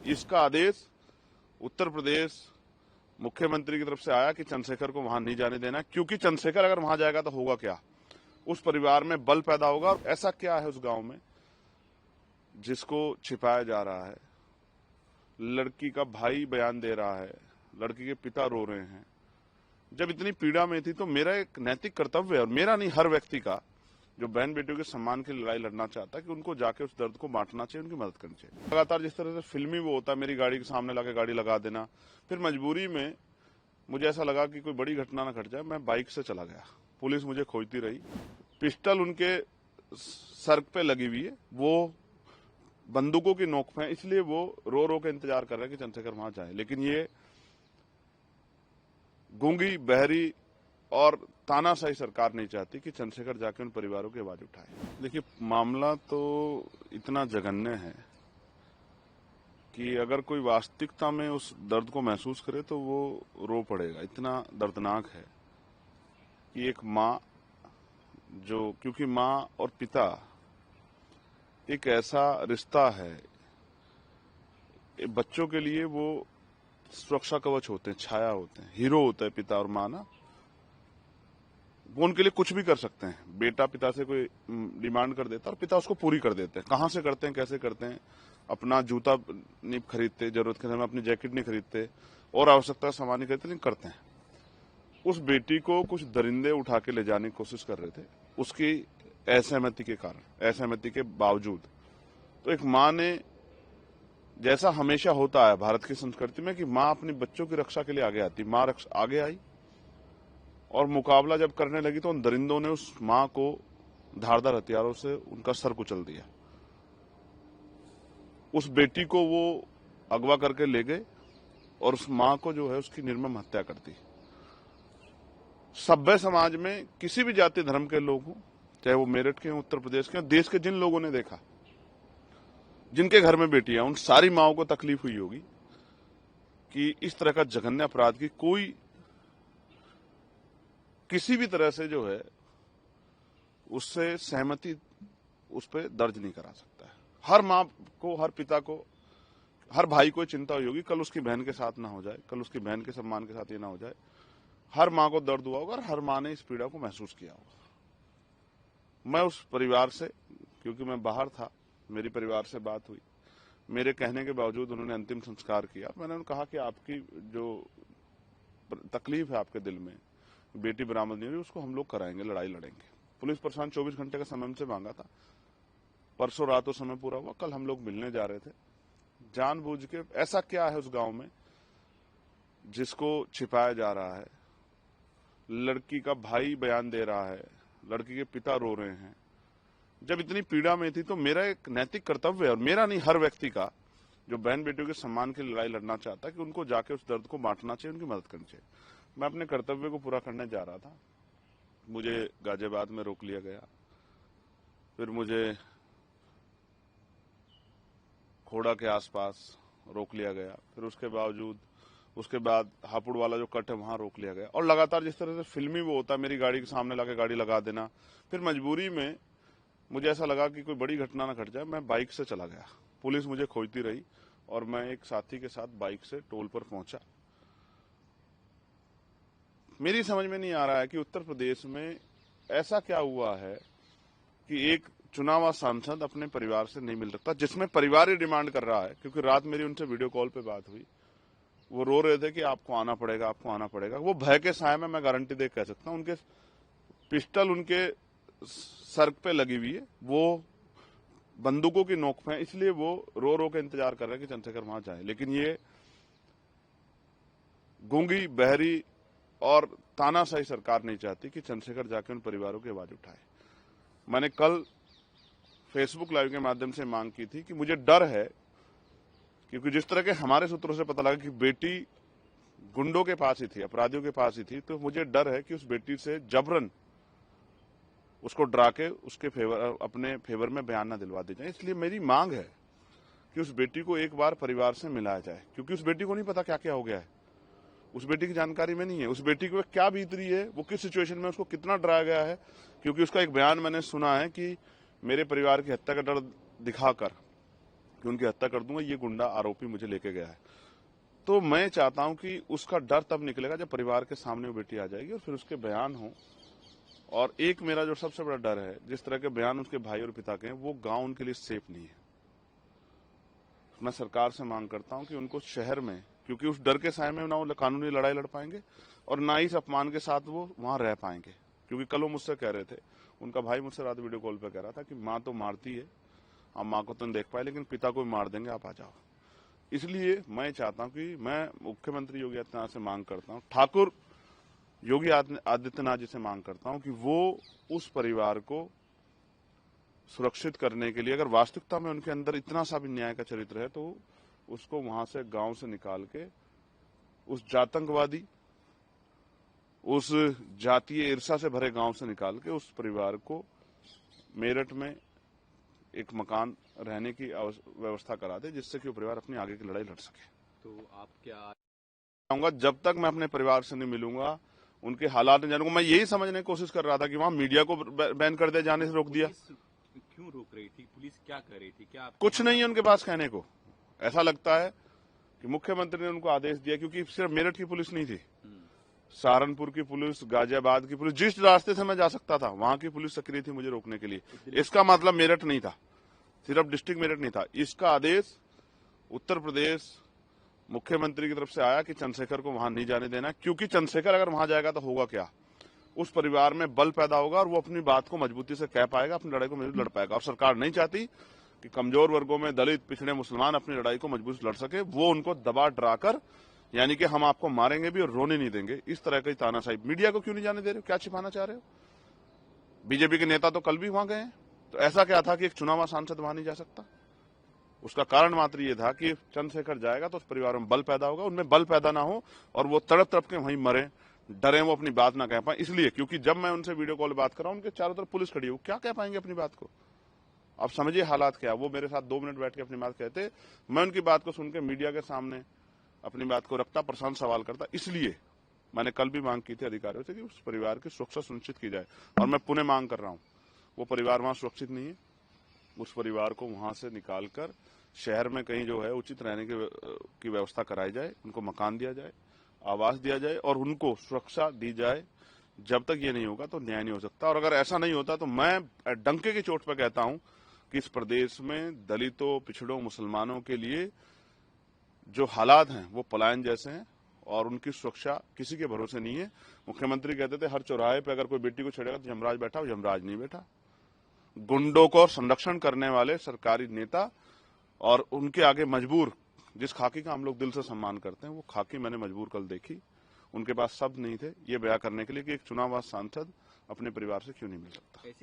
इसका आदेश उत्तर प्रदेश मुख्यमंत्री की तरफ से आया कि चंद्रशेखर को वहां नहीं जाने देना, क्योंकि चंद्रशेखर अगर वहां जाएगा तो होगा क्या, उस परिवार में बल पैदा होगा। और ऐसा क्या है उस गांव में जिसको छिपाया जा रहा है? लड़की का भाई बयान दे रहा है, लड़की के पिता रो रहे हैं। जब इतनी पीड़ा में थी तो मेरा एक नैतिक कर्तव्य है, और मेरा नहीं, हर व्यक्ति का जो बहन बेटियों के सम्मान की लड़ाई लड़ना चाहता है, कि उनको जाके उस दर्द को बांटना चाहिए, उनकी मदद करनी चाहिए। लगातार जिस तरह से फिल्मी वो होता है, मेरी गाड़ी के सामने लाके गाड़ी लगा देना, फिर मजबूरी में मुझे ऐसा लगा कि कोई बड़ी घटना न घट जाए, मैं बाइक से चला गया। पुलिस मुझे खोजती रही, पिस्टल उनके सर पे लगी हुई है, वो बंदूकों की नोक पे है, इसलिए वो रो रो के इंतजार कर रहे हैं कि चंद्रशेखर वहां जाए। लेकिन ये गूंगी, बहरी और तानाशाही सरकार नहीं चाहती कि चंद्रशेखर जाके उन परिवारों की आवाज उठाए। देखिए, मामला तो इतना जघन्य है कि अगर कोई वास्तविकता में उस दर्द को महसूस करे तो वो रो पड़ेगा। इतना दर्दनाक है कि एक माँ जो, क्योंकि माँ और पिता एक ऐसा रिश्ता है, बच्चों के लिए वो सुरक्षा कवच होते हैं, छाया होते हैं, हीरो होता है पिता और माँ ना। वो उनके लिए कुछ भी कर सकते हैं। बेटा पिता से कोई डिमांड कर देता है और पिता उसको पूरी कर देते हैं। कहां से करते हैं, कैसे करते हैं? अपना जूता नहीं खरीदते, जरूरत के समय अपनी जैकेट नहीं खरीदते और आवश्यकता सामान नहीं खरीदते, लेकिन करते हैं। उस बेटी को कुछ दरिंदे उठा के ले जाने की कोशिश कर रहे थे, उसकी असहमति के कारण, असहमति के बावजूद। तो एक माँ ने, जैसा हमेशा होता है भारत की संस्कृति में कि माँ अपने बच्चों की रक्षा के लिए आगे आती, माँ आगे आई और मुकाबला जब करने लगी तो उन दरिंदों ने उस माँ को धारदार हथियारों से उनका सर कुचल दिया। उस बेटी को वो अगवा करके ले गए और उस माँ को जो है उसकी निर्मम हत्या कर दी। सभ्य समाज में किसी भी जाति धर्म के लोग हों, चाहे वो मेरठ के हों, उत्तर प्रदेश के, देश के जिन लोगों ने देखा, जिनके घर में बेटियां, उन सारी माओं को तकलीफ हुई होगी कि इस तरह का जघन्य अपराध की कोई किसी भी तरह से जो है उससे सहमति उस पर दर्ज नहीं करा सकता है। हर माँ को, हर पिता को, हर भाई को चिंता हुई होगी कल उसकी बहन के साथ ना हो जाए, कल उसकी बहन के सम्मान के साथ ये ना हो जाए। हर माँ को दर्द हुआ होगा और हर माँ ने इस पीड़ा को महसूस किया होगा। मैं उस परिवार से, क्योंकि मैं बाहर था, मेरी परिवार से बात हुई, मेरे कहने के बावजूद उन्होंने अंतिम संस्कार किया। मैंने उन्हें कहा कि आपकी जो तकलीफ है आपके दिल में, बेटी बरामद नहीं हुई, उसको हम लोग कराएंगे, लड़ाई लड़ेंगे। पुलिस प्रशासन 24 घंटे का समय हमसे मांगा था। परसों रात वो समय पूरा हुआ, कल हम लोग मिलने जा रहे थे। जानबूझ के, ऐसा क्या है उस गांव में जिसको छिपाया जा रहा है? लड़की का भाई बयान दे रहा है, लड़की के पिता रो रहे हैं। जब इतनी पीड़ा में थी तो मेरा एक नैतिक कर्तव्य है, और मेरा नहीं, हर व्यक्ति का जो बहन बेटियों के सम्मान की लड़ाई लड़ना चाहता है, कि उनको जाके उस दर्द को बांटना चाहिए, उनकी मदद करनी चाहिए। मैं अपने कर्तव्य को पूरा करने जा रहा था, मुझे गाजियाबाद में रोक लिया गया, फिर मुझे खोड़ा के आसपास रोक लिया गया, फिर उसके बाद हापुड़ वाला जो कट है वहां रोक लिया गया। और लगातार जिस तरह से फिल्मी वो होता है, मेरी गाड़ी के सामने लाके गाड़ी लगा देना, फिर मजबूरी में मुझे ऐसा लगा कि कोई बड़ी घटना न घट जाए, मैं बाइक से चला गया। पुलिस मुझे खोजती रही और मैं एक साथी के साथ बाइक से टोल पर पहुंचा। मेरी समझ में नहीं आ रहा है कि उत्तर प्रदेश में ऐसा क्या हुआ है कि एक चुनावा सांसद अपने परिवार से नहीं मिल सकता, जिसमें परिवार ही डिमांड कर रहा है। क्योंकि रात मेरी उनसे वीडियो कॉल पे बात हुई, वो रो रहे थे कि आपको आना पड़ेगा, आपको आना पड़ेगा। वो भय के साए में, मैं गारंटी दे कह सकता हूं, उनके पिस्टल उनके सर पे लगी हुई है, वो बंदूकों की नोक पे है, इसलिए वो रो रो के इंतजार कर रहे हैं कि चंद्रशेखर वहां जाए। लेकिन ये गूंगी, बहरी और तानाशाही सरकार नहीं चाहती कि चंद्रशेखर जाके उन परिवारों की आवाज उठाए। मैंने कल फेसबुक लाइव के माध्यम से मांग की थी कि मुझे डर है, क्योंकि जिस तरह के हमारे सूत्रों से पता लगा कि बेटी गुंडों के पास ही थी, अपराधियों के पास ही थी, तो मुझे डर है कि उस बेटी से जबरन उसको डरा के उसके अपने फेवर में बयान न दिलवा दी जाए। इसलिए मेरी मांग है कि उस बेटी को एक बार परिवार से मिलाया जाए, क्योंकि उस बेटी को नहीं पता क्या क्या हो गया है, उस बेटी की जानकारी में नहीं है, उस बेटी को क्या बीत रही है, वो किस सिचुएशन में उसको कितना डराया गया है। क्योंकि उसका एक बयान मैंने सुना है कि मेरे परिवार की हत्या का डर दिखाकर कि उनकी हत्या कर दूंगा, ये गुंडा आरोपी मुझे लेके गया है। तो मैं चाहता हूं कि उसका डर तब निकलेगा जब परिवार के सामने वो बेटी आ जाएगी और फिर उसके बयान हो। और एक मेरा जो सबसे बड़ा डर है, जिस तरह के बयान उसके भाई और पिता के हैं, वो गांव उनके लिए सेफ नहीं है। मैं सरकार से मांग करता हूं कि उनको शहर में, क्योंकि उस डर के साए में ना वो कानूनी लड़ाई लड़ पाएंगे और ना ही इस अपमान के साथ वो वहां रह पाएंगे। क्योंकि कल वो मुझसे कह रहे थे, उनका भाई मुझसे रात वीडियो कॉल पे कह रहा था कि माँ तो मारती है, आप माँ को तो नहीं देख पाए, लेकिन पिता को भी मार देंगे, आप आ जाओ। इसलिए मैं चाहता हूं कि मैं मुख्यमंत्री योगी आदित्यनाथ से मांग करता हूं, ठाकुर योगी आदित्यनाथ जी से मांग करता हूं कि वो उस परिवार को सुरक्षित करने के लिए, अगर वास्तविकता में उनके अंदर इतना सा भी न्याय का चरित्र है, तो उसको वहां से गांव से निकाल के उस जातंकवादी, उस जातीय ईर्षा से भरे गांव से निकाल के उस परिवार को मेरठ में एक मकान रहने की व्यवस्था करा दे, जिससे कि वो परिवार अपनी आगे की लड़ाई लड़ सके। तो आप क्या चाहूंगा, जब तक मैं अपने परिवार से नहीं मिलूंगा, उनके हालात नहीं जानूंगा। मैं यही समझने की कोशिश कर रहा था कि वहां मीडिया को बैन कर दिया, जाने से रोक दिया। क्यों रोक रही थी? पुलिस क्या कर रही थी? क्या कुछ नहीं है उनके पास कहने को। ऐसा लगता है कि मुख्यमंत्री ने उनको आदेश दिया, क्योंकि सिर्फ मेरठ की पुलिस नहीं थी, सहारनपुर की पुलिस, गाजियाबाद की पुलिस, जिस रास्ते से मैं जा सकता था वहां की पुलिस सक्रिय थी मुझे रोकने के लिए। इसका मतलब मेरठ नहीं था, सिर्फ डिस्ट्रिक्ट मेरठ नहीं था। इसका आदेश उत्तर प्रदेश मुख्यमंत्री की तरफ से आया कि चंद्रशेखर को वहां नहीं जाने देना, क्योंकि चंद्रशेखर अगर वहां जाएगा तो होगा क्या, उस परिवार में बल पैदा होगा और वो अपनी बात को मजबूती से कह पाएगा, अपनी लड़ाई को मजबूत लड़ पाएगा। और सरकार नहीं चाहती कि कमजोर वर्गों में दलित, पिछड़े, मुसलमान अपनी लड़ाई को मजबूत लड़ सके। वो उनको दबा डराकर, यानी कि हम आपको मारेंगे भी और रोने नहीं देंगे, इस तरह की तानाशाही। मीडिया को क्यों नहीं जाने दे रहे हो? क्या छिपाना चाह रहे हो? बीजेपी के नेता तो कल भी वहां गए हैं, तो ऐसा क्या था कि एक चुना हुआ सांसद वहां नहीं जा सकता? उसका कारण मात्र ये था कि चंद्रशेखर जाएगा तो उस परिवार में बल पैदा होगा, उनमें बल पैदा ना हो और वो तड़प तड़प के वहीं मरे, डरे, वो अपनी बात ना कह पाए। इसलिए, क्योंकि जब मैं उनसे वीडियो कॉल बात कर रहा हूं, उनके चारों तरफ पुलिस खड़ी है, वो क्या कह पाएंगे अपनी बात को? आप समझिए हालात क्या। वो मेरे साथ 2 मिनट बैठ के अपनी बात कहते, मैं उनकी बात को सुनकर मीडिया के सामने अपनी बात को रखता, प्रशांत सवाल करता। इसलिए मैंने कल भी मांग की थी अधिकारियों से कि उस परिवार की सुरक्षा सुनिश्चित की जाए, और मैं पुनः मांग कर रहा हूं, वो परिवार वहां सुरक्षित नहीं है। उस परिवार को वहां से निकालकर शहर में कहीं जो है उचित रहने की व्यवस्था कराई जाए, उनको मकान दिया जाए, आवास दिया जाए और उनको सुरक्षा दी जाए। जब तक ये नहीं होगा तो न्याय नहीं हो सकता। और अगर ऐसा नहीं होता तो मैं डंके की चोट पर कहता हूं कि इस प्रदेश में दलितों, पिछड़ों, मुसलमानों के लिए जो हालात हैं वो पलायन जैसे हैं और उनकी सुरक्षा किसी के भरोसे नहीं है। मुख्यमंत्री कहते थे हर चौराहे पे अगर कोई बेटी को छेड़ेगा तो यमराज बैठा, वो यमराज नहीं बैठा। गुंडों को संरक्षण करने वाले सरकारी नेता और उनके आगे मजबूर, जिस खाकी का हम लोग दिल से सम्मान करते हैं, वो खाकी मैंने मजबूर कल देखी। उनके पास शब्द नहीं थे ये बयां करने के लिए कि एक चुना हुआ सांसद अपने परिवार से क्यों नहीं मिल सकता।